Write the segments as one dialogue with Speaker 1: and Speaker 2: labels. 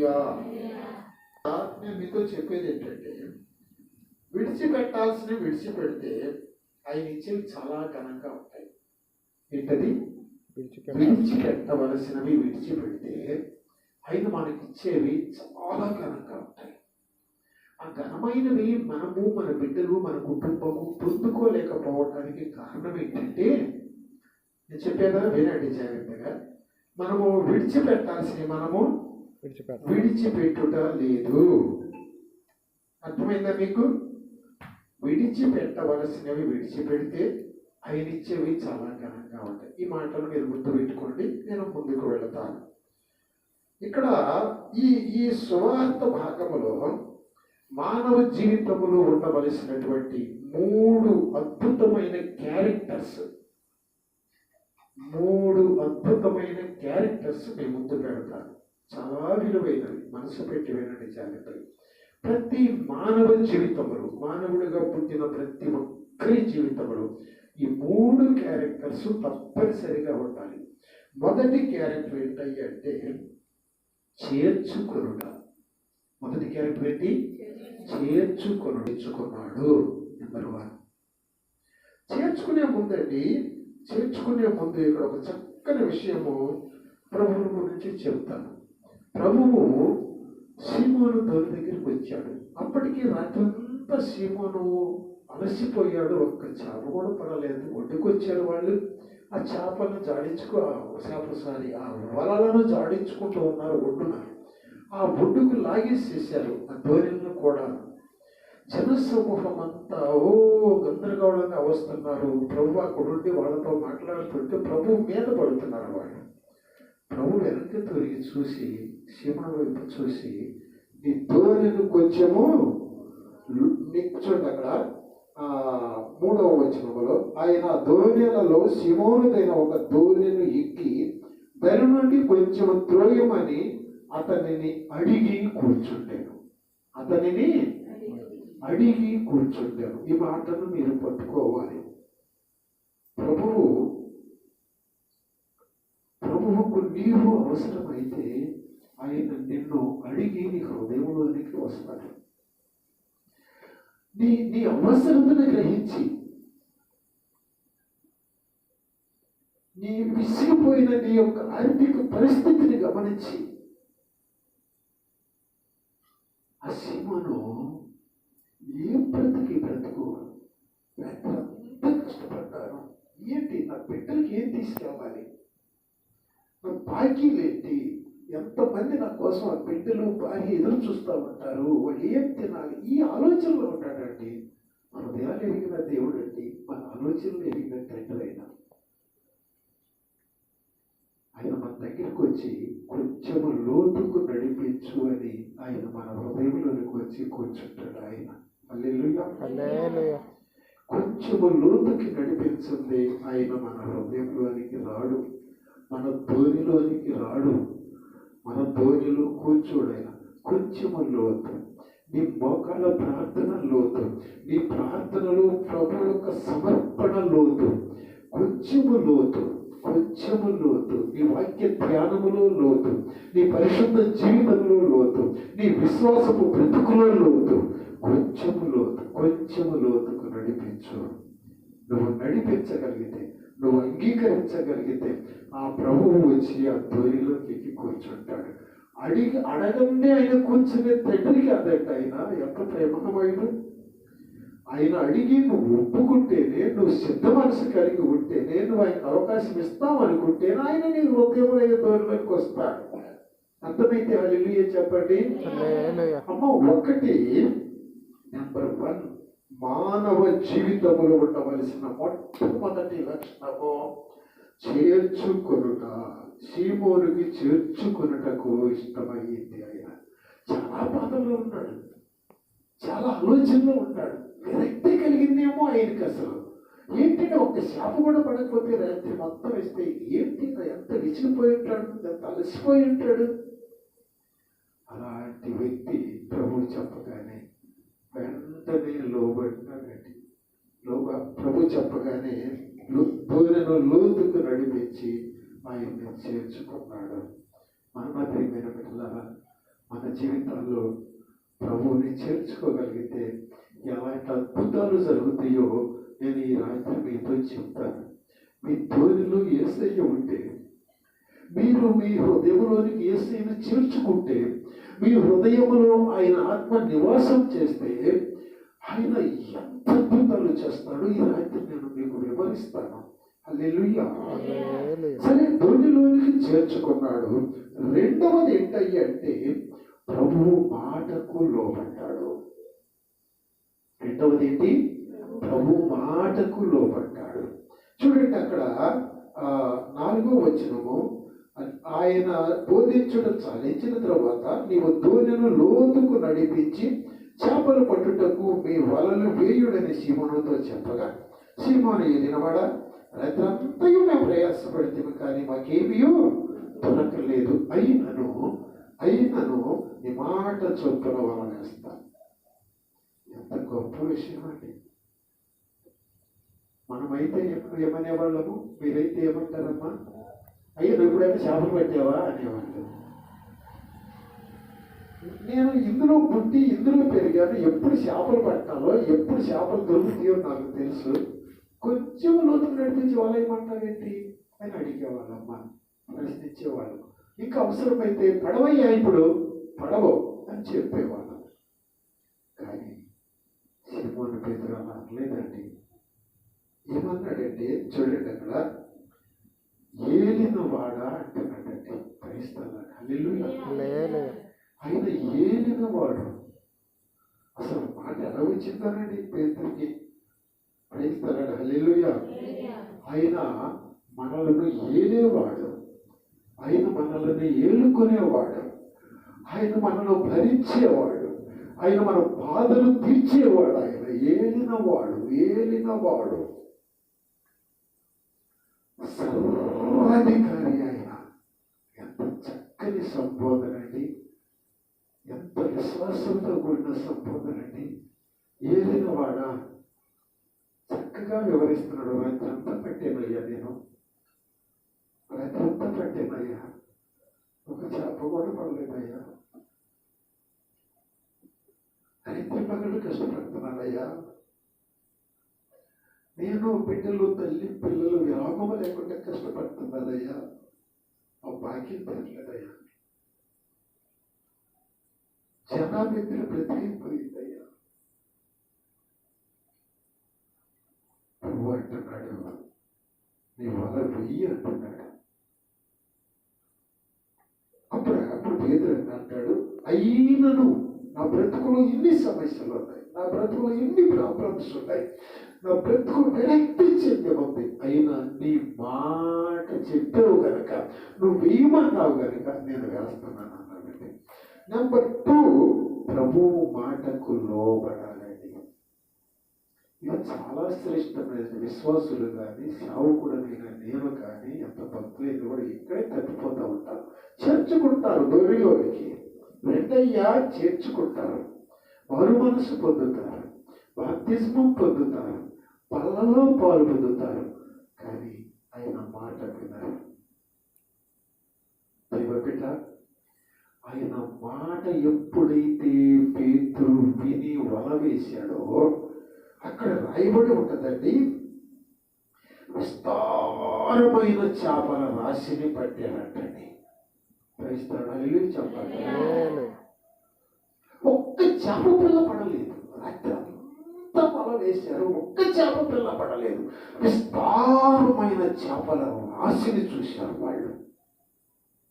Speaker 1: హల్లెలూయా. నేను మీతో చెప్పేది ఏంటంటే, విడిచిపెట్టాల్సినవి విడిచిపెడితే ఆయన ఇచ్చేవి చాలా ఘనంగా ఉంటాయి. ఏంటది? విడిచిపెట్టవలసినవి విడిచిపెడితే ఆయన మనకిచ్చేవి చాలా ఘనంగా ఉంటాయి. ఆ ఘనమైనవి మనము, మన బిడ్డలు, మన కుటుంబము పొందుకోలేకపోవడానికి కారణం ఏంటంటే, నేను చెప్పేదా వినండి జాగ్రత్తగా. మనము విడిచిపెట్టాల్సినవి మనము విడిచిపెట్టుట లేదు. అర్థమైందా మీకు? విడిచిపెట్టవలసినవి విడిచిపెడితే ఆయన ఇచ్చేవి చాలా ఘనంగా ఉంటాయి. ఈ మాటలు మీరు గుర్తుపెట్టుకోండి. నేను ముందుకు వెళతాను. ఇక్కడ ఈ సువార్త భాగములో మానవ జీవితంలో ఉండవలసినటువంటి 3 అద్భుతమైన క్యారెక్టర్స్ మేము ముందు పెడతాను. చాలా విలువైనవి, మనసు పెట్టి వినండి జాగ్రత్తగా. ప్రతి మానవ జీవితంలో, మానవుడిగా పుట్టిన ప్రతి ఒక్కరి జీవితంలో ఈ 3 క్యారెక్టర్స్ తప్పనిసరిగా ఉండాలి. మొదటి క్యారెక్టర్ ఏంటంటే చేర్చుకొనుట. మొదటి క్యారెక్టర్ ఏంటి? చేర్చుకున్నాడు. నెంబర్ 1. చేర్చుకునే ముందు ఇక్కడ ఒక చక్కని విషయము ప్రభువు గురించి చెప్తాను. ప్రభువు సీమోను దొరి దగ్గరికి వచ్చాడు. అప్పటికి రాత్రంతా సీమోను అలసిపోయాడు. ఒక్క చేప కూడా పడలేదు. ఒడ్డుకొచ్చారు వాళ్ళు. ఆ చేపలను ఆ వలలను జాడించుకుంటూ ఉన్నారు ఒడ్డున. ఆ ఒడ్డుకు లాగేసేసారు ఆ ధోరణులను కూడా. జనసమూహం అంతా గందరగోళంగా వస్తున్నారు. ప్రభు అక్కడుండి వాళ్ళతో మాట్లాడుతుంటే ప్రభు మీద పడుతున్నారు వాళ్ళు. ప్రభు వెనక్కి తిరిగి చూసి, సీమోను వైపు చూసి, నీ ధోరణి కొంచెము చూడండి. అక్కడ 3వ వచనములో ఆయన ధోరణిలలో సీమోనుదైన ఒక ధోరణిని ఎక్కి బెర నుండి కొంచెం త్రోయమని అతనిని అడిగి కూర్చుంటాను. ఈ మాటను మీరు పట్టుకోవాలి. ప్రభువుకు నీవు అవసరమైతే ఆయన నిన్ను అడిగి నీ హృదయంలోనికి వస్తాడు. నీ అవసరతను గ్రహించి, నీ విసిగిపోయిన నీ యొక్క ఆర్థిక పరిస్థితిని గమనించి, ఆ సీమోను ఏ బ్రతుకు ఎంత కష్టపడ్డాను, ఏంటి నా బిడ్డలకి ఏం తీసుకెళ్ళాలి, నా బాకీలేంటి, ఎంతమంది నా కోసం ఆ బిడ్డలు భార్య ఎదురు చూస్తూ ఉంటారు, వాళ్ళు ఏం తినాలి, ఈ ఆలోచనలో ఉంటాడండి. మన హృదయాలు ఎరిగిన దేవుడు అండి, మన ఆలోచనలు ఎరిగిన తండ్రి ఆయన మన దగ్గరికి వచ్చి కొంచెము లోతుకు నడిపించు అని ఆయన మన హృదయంలోనికి వచ్చి కూర్చుంటాడు. ఆయన హల్లెలూయా. కొంచెము లోతుకి నడిపించింది ఆయన మన హృదయంలోనికి రాడు, మన ధోనిలోనికి రాడు, మన ధోనిలో కూర్చోడు. ఆయన కొంచెము లోతు, నీ మోకాళ్ళ ప్రార్థన లోతు, నీ ప్రార్థనలో ప్రభు యొక్క సమర్పణ లోతు, కొంచెము లోతు, నీ వాక్య ధ్యానములో లోతు, నీ పరిశుద్ధ జీవితంలో లోతు, నీ విశ్వాసము బ్రతుకులో లోతు, కొంచెము లోతుకు నడిపించు. నువ్వు నడిపించగలిగితే, నువ్వు అంగీకరించగలిగితే ఆ ప్రభువు వచ్చి ఆ ధోనిలోకి ఎక్కి కూర్చుంటాడు. అడగందే ఆయన కూర్చునే తండ్రికి అదంట. ఆయన ఎంత ప్రేమమయుడు. ఆయన అడిగి నువ్వు ఒప్పుకుంటేనే, నువ్వు సిద్ధ మనసు కలిగి ఉంటేనే, నువ్వు ఆయనకు అవకాశం ఇస్తామనుకుంటేనే ఆయన నీ హృదయంలో ధోరణిలోకి వస్తాడు. అర్థమైతే హల్లెలూయా చెప్పండి. అమ్మ, ఒకటి నెంబర్ 1 మానవ జీవితంలో ఉండవలసిన మొట్టమొదటి లక్షణము చేర్చుకొనుట. సీమోనుకి చేర్చుకొనుటకు ఇష్టమయ్యింది. ఆయన చాలా బాధలో ఉన్నాడు, చాలా ఆలోచనలో ఉన్నాడు, విరక్తి కలిగిందేమో ఆయనకి. అసలు ఏంటంటే ఒక్క శాప కూడా పడకపోతే రాత్రి మొత్తం ఇస్తే ఏంటి, ఎంత విసిగిపోయి ఉంటాడు, ఎంత అలసిపోయి ఉంటాడు. అలాంటి వ్యక్తి ప్రభు చెప్పగానే వెంటనే లోబడినాడండి. ప్రభు చెప్పగానే ధోరణిలో లోతుకు నడిపించి ఆయన్ని చేర్చుకున్నాడు. మన ప్రియమైన బిడ్డలారా, మన జీవితాల్లో ప్రభువుని చేర్చుకోగలిగితే ఎలాంటి అద్భుతాలు జరుగుతాయో నేను ఈ రాత్రి మీతో చెప్తాను. మీ ధోనిలో యేసయ్య ఉంటే, మీరు మీ హృదయంలోనికి యేసయ్యను చేర్చుకుంటే, మీ హృదయంలో ఆయన ఆత్మ నివాసం చేస్తే ఆయన ఎంత అద్భుతాలు చేస్తాడో ఈ రాత్రి నేను మీకు వివరిస్తాను. హల్లెలూయా. సరే, ధోనిలోనికి చేర్చుకున్నాడు. రెండవది ఏంటయ్యా అంటే ప్రభువు మాటకు లోబడ్డాడు. రెండవది ఏంటి? ప్రభు మాటకు లోబడ్డాడు. చూడండి, అక్కడ 4వ వచనము, ఆయన బోధించడం చాలించిన తర్వాత నీవు ధోనిను లోతుకు నడిపించి చేపలు పట్టుటకు మీ వలలు వేయుడని సీమోనుతో చెప్పగా, సీమోను ఎదినవాడా, రాత్రంతయు మేము ప్రయాసపడితే కానీ మాకేమీ దొరకలేదు, అయినను నీ మాట చొప్పున వల వేస్తాను. ఎంత గొప్ప విషయం అండి. మనమైతే ఏమనేవాళ్ళము? మీరైతే ఏమంటారమ్మా? అయ్యో నువ్వు ఎప్పుడైనా చేపలు పట్టావా అనేవాళ్ళు. నేను ఇందులో పుట్టి ఇందులో పెరిగాను. ఎప్పుడు చేపలు పట్టాలో, ఎప్పుడు చేపలు దొరుకుతాయో నాకు తెలుసు. కొంచెం లోతుకు నడిపించి వాళ్ళు ఏమంటారేంటి అని అడిగేవాళ్ళమ్మా, ప్రశ్నించేవాళ్ళు. ఇంకా అవసరమైతే పడవయ్యా ఇప్పుడు పడవ అని చెప్పేవాళ్ళం. కానీ సీమోను పేతురు అలా అనలేదండి. ఏమన్నాడంటే చూడండి, అక్కడ ఏలిన వాడా అంటున్నాడండి. క్రైస్తవుడు. హల్లెలూయా. ఆయన ఏలిన వాడు. అసలు మాట ఎలా వచ్చిందనండి పేతురికి? క్రైస్తవుడు. హల్లెలూయా. ఆయన మనలను ఏలేవాడు, ఆయన మనల్ని ఏలుకునేవాడు, ఆయన మనలో భరించేవాడు, ఆయన మన బాధలు తీర్చేవాడు. ఆయన ఏలినవాడు సర్వాధికారి. ఆయన ఎంత చక్కని సంబోధన అండి, ఎంత విశ్వాసంతో కూడిన సంబోధన అండి. ఏలినవాడా చక్కగా వివరిస్తున్నాడు. రాత్రంతా పట్టేనయ్యా, నేను రాత్రంతా పట్టేనయ్యా, ఒక చేప కూడా పడలేదయ్యా, రాత్రి పగలు కష్టపడుతున్నానయ్యా, నేను బిడ్డలు తల్లి పిల్లలు విరామం లేకుండా కష్టపడుతున్నానయ్యా, ఆ భాగ్యం తిరగలేదయ్యా, జనాభ్యతలు బ్రతికిపోయిందయ్యా. ప్రభు అంటున్నాడు, నీ వల వెయ్యి అంటున్నాడు. అప్పుడు పేతురు అంటాడు, అయినను నా బ్రతుకులో ఇన్ని సమస్యలు ఉన్నాయి, నా బ్రతుకులో ఇన్ని ప్రాబ్లమ్స్ ఉన్నాయి, నా బ్రతుకు విరక్తి చెంది ఉంది, అయినా నీ మాట చెప్పావు గనక, నువ్వు వేయమన్నావు గనక నేను వేస్తున్నాను అన్నాడండి. నెంబర్ 2, ప్రభువు మాటకు లోబడాలండి. ఇది చాలా శ్రేష్టమైనది. విశ్వాసులు కానీ సేవకుడనైన నేను కానీ ఎంత భక్తులైన కూడా ఇక్కడే తప్పిపోతూ ఉంటారు. చేర్చుకుంటారు దొరిలోనికి, రెండయ్యా చేర్చుకుంటారు, మారు మనసు పొందుతారు, బాప్తిస్మం పొందుతారు, పళ్ళలో పాలు పొందుతారు, కానీ ఆయన మాట వినరు. దైవబిడ్డ, ఆయన మాట ఎప్పుడైతే పేతురు విని వల వేశాడో అక్కడ రాయబడి ఉంటుందండి, విస్తారమైన చేపల రాశిని పట్టాడంటండి. క్రైస్తవుడు చెప్పండి. ఒక్క చేప పిల్ల పడలేదు. రాత్రి అంతా వల వేశారు, ఒక్క చేప పిల్ల పడలేదు. విస్తారమైన చేపల రాశిని చూశారు వాళ్ళు.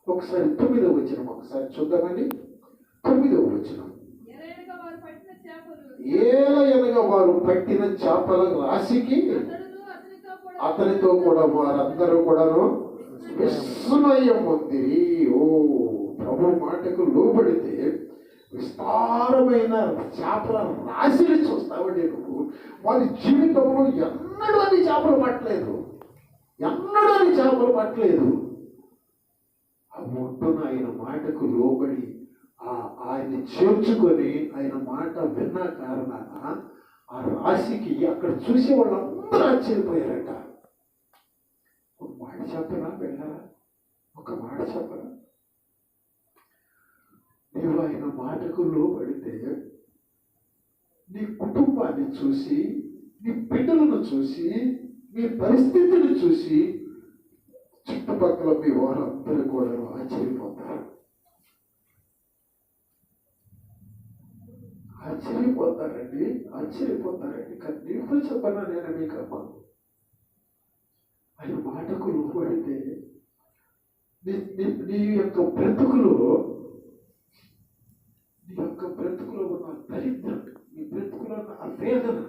Speaker 1: ఒకసారి 9వ వచనం ఒకసారి చూద్దామండి. 9వ వచనం, ఏలయనగా వారు పట్టిన చేపల రాశికి అతనితో కూడా వారందరూ కూడాను విస్మయం ఉంది. ఓ ప్రభు మాటకు లోబడితే విస్తారమైన చేపల రాశిని చూస్తావండి నువ్వు. వారి జీవితంలో ఎన్నడూ అని చేపలు పట్టలేదు. ఆ మొట్టన ఆయన మాటకు లోబడి ఆయన చేర్చుకొని ఆయన మాట విన్న కారణాన ఆ రాశికి అక్కడ చూసే వాళ్ళందరూ ఆశ్చర్యపోయారట. ఒక మాట చెప్పనా వెళ్ళారా? ఒక మాట చెప్పరా? నీ నువ్వు ఆయన మాటకు లోబడితే నీ కుటుంబాన్ని చూసి, నీ బిడ్డలను చూసి, మీ పరిస్థితిని చూసి చుట్టుపక్కల మీ వారందరూ కూడా ఆశ్చర్యపోతారు. ఆశ్చర్యపోతారండి. కన్నీళ్ళు చెప్పనా నేను మీకమ్మా? ఆయన మాటకు లోబడితే నీ యొక్క బ్రతుకులో ఉన్న దరిద్రం, నీ బ్రతుకులో ఉన్న ఆవేదన,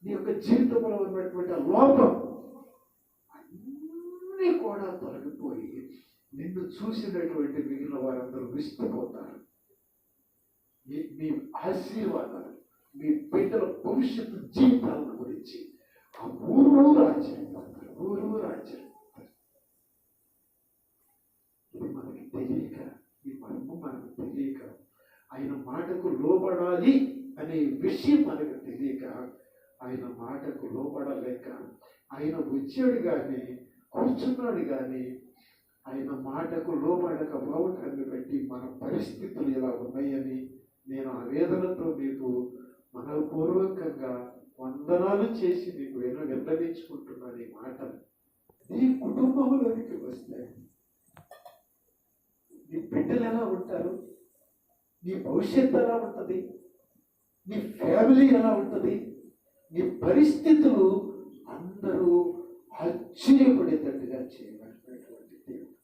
Speaker 1: నీ యొక్క జీవితంలో ఉన్నటువంటి లోపం అన్నీ కూడా తొలగిపోయి నిన్ను చూసినటువంటి మిగిలిన వారందరూ విస్తుపోతారు. మీ ఆశీర్వాదాలు, మీ బిడ్డల భవిష్యత్తు జీవితాల గురించి ఆ ఊరు ఆశ్చర్యపోతారు. ఇది మనకి తెలియక, ఈ మర్మం మనకు తెలియక, ఆయన మాటకు లోబడాలి అనే విషయం మనకు తెలియక, ఆయన మాటకు లోబడలేక, ఆయన వచ్చాడు కానీ కూర్చున్నాడు కానీ ఆయన మాటకు లోబడకపోవటాన్ని బట్టి మన పరిస్థితులు ఇలా ఉన్నాయని నేను ఆవేదనతో మీకు మనపూర్వకంగా వందనాలు చేసి మీకు విన్నవించుకుంటున్నాను. ఈ మాటలు నీ కుటుంబంలోనికి వస్తే నీ బిడ్డలు ఎలా ఉంటారు, నీ భవిష్యత్తు ఎలా ఉంటుంది, నీ ఫ్యామిలీ ఎలా ఉంటుంది, నీ పరిస్థితులు అందరూ ఆశ్చర్యపడేటట్టుగా చేయబడినటువంటి దేవుడు.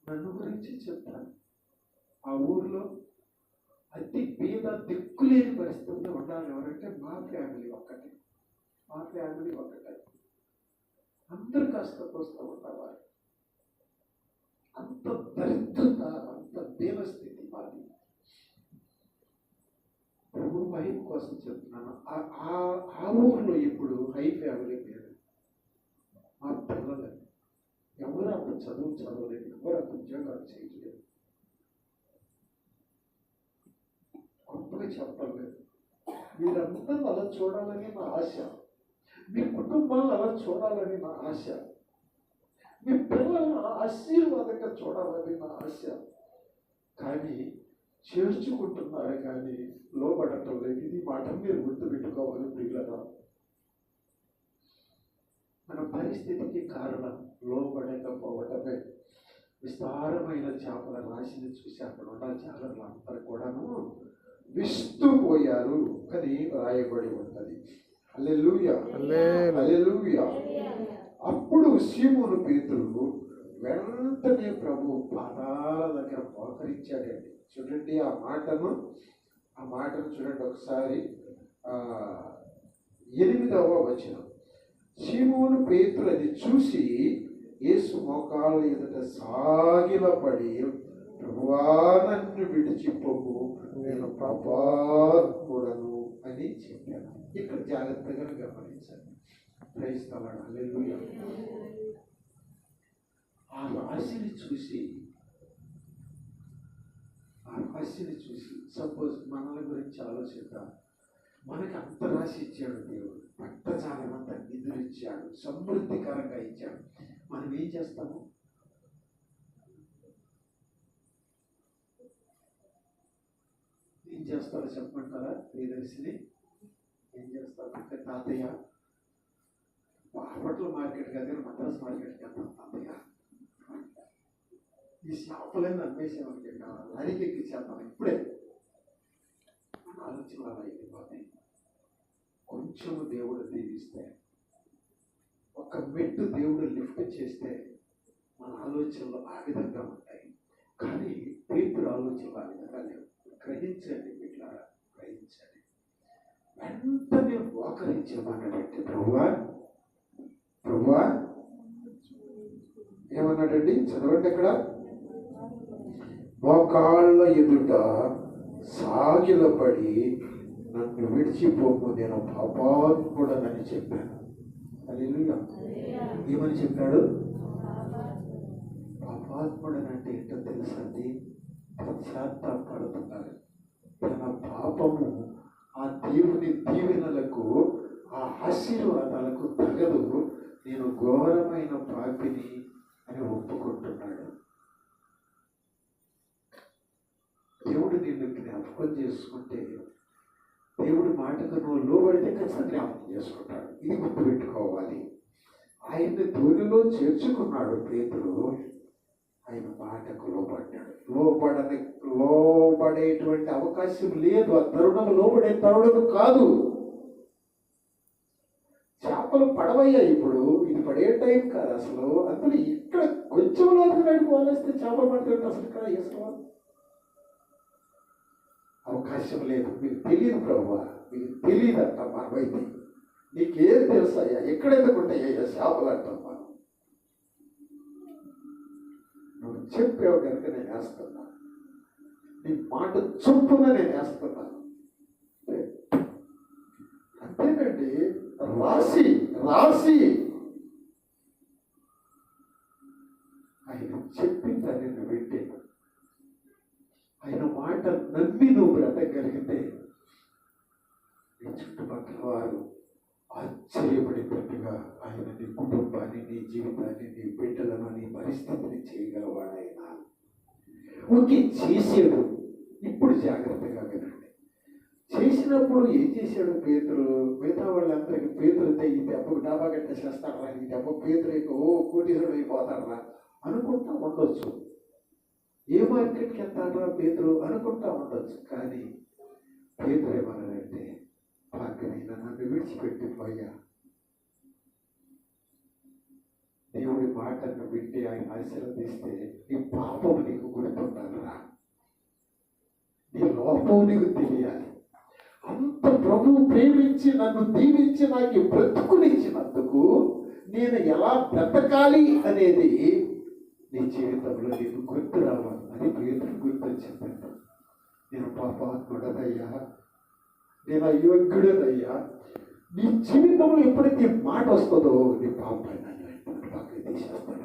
Speaker 1: నన్ను గురించి చెప్తాను. ఆ ఊర్లో అతి పేద దిక్కులేని పరిస్థితుల్లో ఉండాలి ఎవరంటే మా ఫ్యామిలీ ఒక్కటే. అందరూ కాస్త పోస్తూ ఉండేవారు. అంత దరిద్రత, అంత దేవస్థితి మాది. ప్రభు మహిమ కోసం చెప్తున్నాను. ఆ ఊర్లో ఇప్పుడు హై ఫ్యామిలీ లేదు. మా పిల్లలు ఎవరు అంత చదవలేదు, ఎవరు అంత ఉద్యోగాలు చేయలేదు. గొప్పగా చెప్పలేదు. మీరంతా అలా చూడాలని నా ఆశ, మీ కుటుంబాలు అలా చూడాలని నా ఆశ, మీ పిల్లలను ఆశీర్వాదంగా చూడాలని నా ఆశ. కానీ చేర్చుకుంటున్నారు కానీ లోబడటం లేదు. ఇది మాట మీరు గుర్తుపెట్టుకోవాలి ప్రియులరా. మన పరిస్థితికి కారణం లోబడకపోవటమే. విస్తారమైన చేపల రాశిని చూసి అక్కడ ఉన్న చేపలు అందరూ కూడాను విస్తుపోయారు అని రాయబడి ఉన్నది. హల్లెలూయా, హల్లెలూయా. అప్పుడు సీమోను పేతురు వెంటనే ప్రభు పాదాల దగ్గర మోకరించాడండి. చూడండి ఆ మాటను చూడండి ఒకసారి. 8వ వచనం. సీమోను పేతురు అది చూసి యేసు మోకాళ్ళ ఎదుట సాగిలపడి, ప్రభువా నన్ను విడిచిపోకు, నేను పాపాత్ముడను అని చెప్పాను. ఇక్కడ జాగ్రత్తగా గమనించండి. ప్రైజ్ ది లార్డ్, హల్లెలూయా. ఆ రాశిని చూసి సపోజ్ మనల గురించి ఆలోచిద్దాం. మనకి అంత రాశి ఇచ్చాడు దేవుడు, పట్టజాలమంతా నిధులు ఇచ్చాడు, సమృద్ధికరంగా ఇచ్చాడు. మనం ఏం చేస్తాము? ఏం చేస్తారో చెప్పమంటారా? ప్రియదర్శిని ఏం చేస్తారు? తాతయ్య బాపట్ల మార్కెట్ కదా, మద్రాస్ మార్కెట్కి వెళ్తాం. తాతయ్య ఈ చేపలన్నీ అమ్మేసేవాళ్ళకి లారీకి ఎక్కించేద్దాం ఇప్పుడే ఆలోచన అలా అయిపోతాయి. కొంచెము దేవుడు దీవిస్తే, ఒక మెట్టు దేవుడు లిఫ్ట్ చేస్తే మన ఆలోచనలు ఆ విధంగా ఉంటాయి. కానీ పేతురు ఆలోచనలు ఆ విధంగా లేవు. గ్రహించండి బిడ్డలారా, గ్రహించండి. వెంటనే మోకరించమన్నాడంటే ప్రభువా ఏమన్నాడండి? చదవండి అక్కడ. మోకాళ్ళ ఎదుట సాగిలపడి, నన్ను విడిచిపోకు, నేను పాపాత్ముడనని చెప్పాను. హల్లెలూయా. ఏమని చెప్పాడు? పాపాత్ముడనంటే ఏంటో తెలుసండి? పశ్చాత్తాపడుతున్నారు. తన పాపము ఆ దేవుని దీవెనలకు, ఆ ఆశీర్వాదాలకు తగదు, నేను ఘోరమైన పాపిని అని ఒప్పుకుంటున్నాడు. దేవుడు నిన్ను జ్ఞాపకం చేసుకుంటే, దేవుడి మాటకు నువ్వు లోబడితే ఖచ్చితంగా జ్ఞాపకం చేసుకుంటాడు. ఇది గుర్తుపెట్టుకోవాలి. ఆయన్ని ధోనిలో చేర్చుకున్నాడు పేతురు. ఆయన మాటకు లోబడ్డాడు. లోబడేటువంటి అవకాశం లేదు. ఆ తరుణం లోబడే తరుణం కాదు. చేపలు పడవయ్యాయి. ఇప్పుడు ఇది పడే టైం కాదు అసలు. అందులో ఇక్కడ కొంచెం లోపల నడిపోవాలిస్తే చేపలు పడుతుంటే అసలు ఇక్కడ వేసుకోవాలి అవకాశం లేదు. మీకు తెలియదు ప్రభువా, మీకు తెలియదు అంట మనమైతే. నీకేం తెలుసాయ్యా? ఎక్కడ ఎందుకుంటాయ్యా చేపలు అంటాం మనం. నువ్వు చెప్పావు కనుక నేను వేస్తున్నా. నీ మాట చొప్పున నేను వేస్తున్నాను. అంతేనండి. రాసి రాసి ఆయన చెప్పిందని నువ్వు వింటే, ఆయన మాట నమ్మి నువ్వు బ్రతకగలిగితే నీ చుట్టుపక్కల వారు ఆశ్చర్యపడేటట్టుగా ఆయన నీ కుటుంబాన్ని, నీ జీవితాన్ని, నీ బిడ్డలను, నీ పరిస్థితిని చేయగలవాడైనా. ఓకే, చేసాడు. ఇప్పుడు జాగ్రత్తగా వినండి. చేసినప్పుడు ఏం చేశాడు పేతురు? మిగతా వాళ్ళందరికీ పేతురు ఈ దెబ్బకు డాబా కట్టేసేస్తాడరా, ఈ దెబ్బ పేతురు కోటీసుడు అయిపోతాడరా అనుకుంటా ఉండొచ్చు. ఏ మార్కెట్కి వెళ్తాడరా పేతురు అనుకుంటా ఉండొచ్చు. కానీ పేతురు ఏమన్నాడంటే, భాగ్యమైన నన్ను విడిచిపెట్టిపోయా. దేవుడి మాటను వింటే ఆయన ఆశీర్వదిస్తే నీ పాపం నీకు గుర్తుండాలరా, నీ లోపం నీకు తెలియాలి. అంత ప్రభువు ప్రేమించి నన్ను దీవించి నాకు బ్రతుకునిచ్చినందుకు నేను ఎలా బ్రతకాలి అనేది నీ జీవితంలో నీకు గుర్తు రావాలి. అని పేతురు గుర్తొచ్చిందంట. నేను పాపాత్ముడనయ్యా, నేను అయోగ్యుడనయ్యా. నీ జీవితంలో ఎప్పుడైతే మాట వస్తుందో నీ పాపాన్ని పక్కకి తీసేస్తాడు.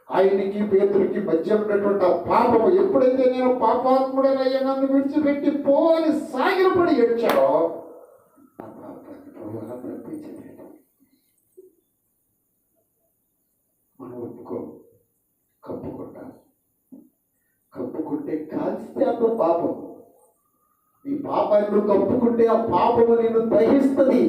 Speaker 1: ఆయనకి పేతురికి మధ్య ఉన్నటువంటి ఆ పాపము ఎప్పుడైతే నేను పాపాత్ముడనయ్యా నన్ను విడిచిపెట్టి పోని సాగిలపడి ఏడ్చాడో ఆ పాపాన్ని ప్రభువుగా ప్రకటించలేదు. మనం ఒప్పుకో, కప్పుకుంటే కాల్స్తే అంత పాపం. ఈ పాపాన్ని కప్పుకుంటే ఆ పాపము నేను దహిస్తుంది.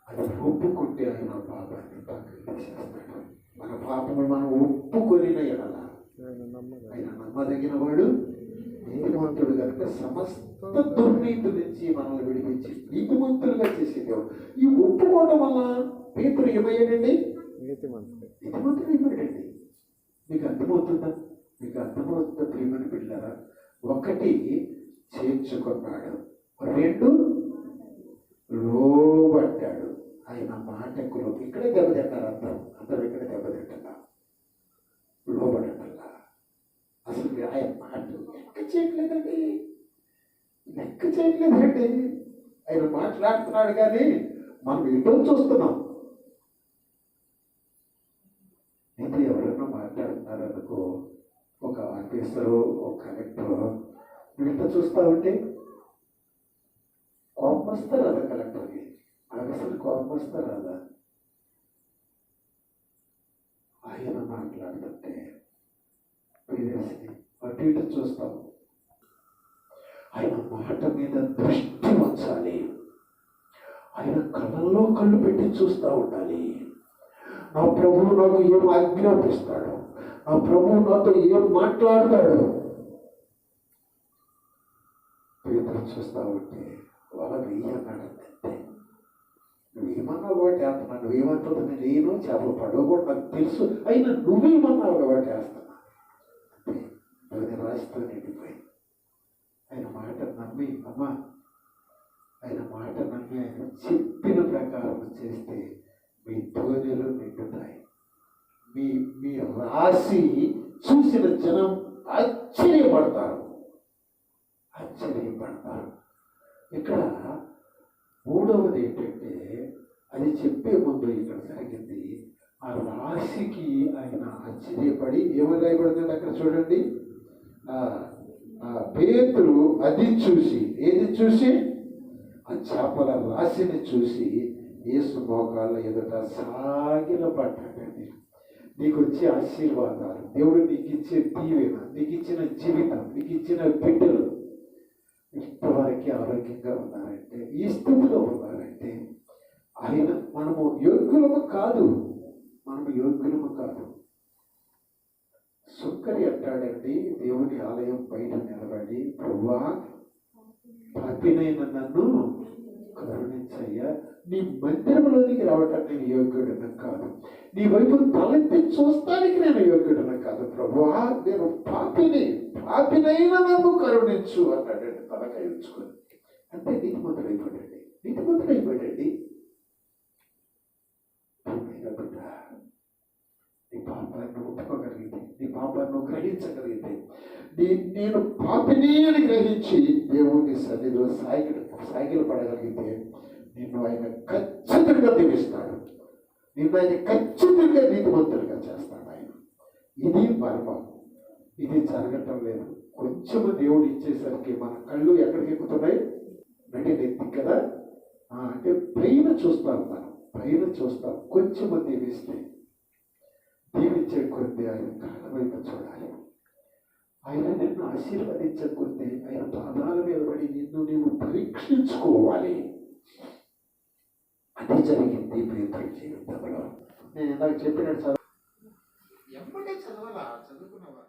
Speaker 1: అది ఒప్పుకుంటే ఆయన పాపాన్ని పక్కకి తీసేస్తాడు. మన పాపము మనం ఒప్పుకొనిన ఎడల ఆయన నమ్మదగిన వాడు, నీతిమంతుడు కనుక సమస్త దుర్నీతి నుంచి మనల్ని విడిపించి నీతిమంతులుగా చేసేదేవాడు. ఈ ఒప్పుకోవడం వల్ల పేతురు ఏమయ్యాడండి? నీతిమంతుడు అయిపోయాడండి. మీకు అర్థమవుతుందా? మీకు అర్థమవుతుందా ప్రియమైన బిడ్డలారా? ఒకటి, చేర్చుకున్నాడు. రెండు, లోబడ్డాడు. ఆయన మాటకు ఇక్కడే దెబ్బతింటారు. అందరూ ఇక్కడే దెబ్బతింటారా? లోబడటల్లా. అసలు ఆయన మాట లెక్క చేయట్లేదండి. ఆయన మాట్లాడుతున్నాడు కానీ మనం ఎటో చూస్తున్నాం. అయితే ఎవరైనా మాట్లాడుతున్నారనుకో, ఒక ఆఫీసరు, ఒక కలెక్టరు, నువ్వు ఇంత చూస్తా ఉంటే కోపం వస్తారు కదా కలెక్టర్కి. ఆఫీసర్కి కోపం వస్తారు కదా. ఆయన మాట్లాడుతుంటే అటు ఇటు చూస్తాం. ఆయన మాట మీద దృష్టి ఉంచాలి. ఆయన కళ్ళల్లో కళ్ళు పెట్టి చూస్తూ ఉండాలి. నా ప్రభువు నాకు ఏం ఆజ్ఞాపిస్తాడు, నా ప్రభువు నాతో ఏం మాట్లాడతాడు. పేతురు చూస్తా ఉంటే వాళ్ళ వెయ్యన్నాడంతే. నువ్వేమన్నావు కాబట్టి వేస్తున్నా, నువ్వేమంటుంది నేను చేపలు పడవకూడదు నాకు తెలుసు, అయినా నువ్వేమన్నావు కాబట్టి వేస్తున్నా. అంటే రాసితో నిండిపోయి ఆయన మాట నమ్మి, అమ్మా ఆయన మాట నమ్మి ఆయన చెప్పిన ప్రకారం చేస్తే మీ ధోనిలు నిండుతాయి. మీ రాశి చూసిన జనం ఆశ్చర్యపడతారు. ఇక్కడ మూడవది ఏంటంటే, అది చెప్పే ముందు ఇక్కడ జరిగింది, ఆ రాశికి ఆయన ఆశ్చర్యపడి ఏమని రాయబడుతుంది అక్కడ చూడండి. పేతురు అది చూసి, ఏది చూసి? ఆ చేపల రాశిని చూసి యేసు మోకాళ్ళ ఎదుట సాగిలపడ్డాడండి. నీకు వచ్చే ఆశీర్వాదాలు, దేవుడు నీకు ఇచ్చే దీవెన, నీకు ఇచ్చిన జీవితం, నీకు ఇచ్చిన బిడ్డలు ఇంతవరకు ఆరోగ్యంగా ఉన్నారంటే, ఈ స్థితిలో ఉన్నారంటే ఆయన మనము యోగ్యులము కాదు, మనము యోగ్యులము కాదు. సుక్కరి అంటాడండి దేవుని ఆలయం బయట నిలబడి, ప్రభువా పాపినైన నన్ను కరుణించయ్యా, నీ మందిరంలోనికి రావటానికి నేను యోగ్యుడన కాదు, నీ వైపు తలెత్తి చూస్తానికి నేను యోగ్యుడన కాదు, ప్రభువా నేను పాపినైనా నన్ను కరుణించు అన్నాడండి తలకాయ ఉంచుకొని. అంటే నీతిమంతుడైపోయాడండి, నీతిమంతుడైపోయాడండి. నీ పాపాన్ని ఒప్పుకోగలిగితే, నీ పాపాన్ని గ్రహించగలిగితే, నేను పాపిని అని గ్రహించి దేవుని సన్నిధిలో సాగిలు పడగలిగితే నిన్ను ఆయన ఖచ్చితంగా దీవిస్తాడు, నిన్ను ఆయన ఖచ్చితంగా నీతిమంతుడిగా చేస్తాడు ఆయన. ఇది మర్మం, ఇది జరగటం లేదు. కొంచెము దేవుడు ఇచ్చేసరికి మన కళ్ళు ఎక్కడికి ఎక్కుతున్నాయి, నెత్తి కదా. అంటే పైన చూస్తాం, మనం పైన చూస్తాం. కొంచెము దీవించే కొద్ది ఆయన కాళ్ళ వైపు చూడాలి. ఆయన నిన్ను ఆశీర్వదించకొద్ది ఆయన పాదాల మీద పడి నిన్ను నీవు పరీక్షించుకోవాలి. అది జరిగింది పేతురు జీవితంలో. నేను ఇందాక చెప్పినట్టు చదవాలా చదువుకున్నవా